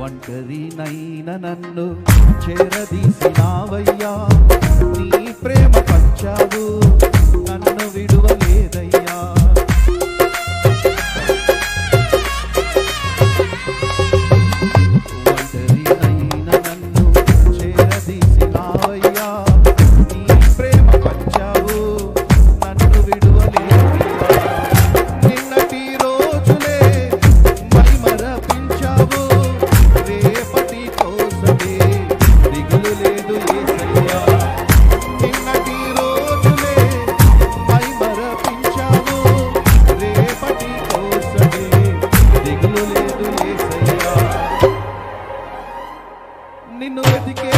ఒంటరినైన నన్ను చేరదీసినావయ్యా, నీ ప్రేమ పంచావు నన్ను విడువలేదయ్యా. ఒంటరినైన నన్ను చేరదీసినావయ్యా, నీ ప్రేమ పంచావు నన్ను విడువలేదయ్యా. నిన్నటి రోజులే మైమరపించావు, రేపటి కోసమే దిగులు లేదు యేసయ్యా. నిన్నటి రోజులే మైమరపించావు, రేపటి కోసమే దిగులు లేదు యేసయ్యా. నిన్ను వెతికే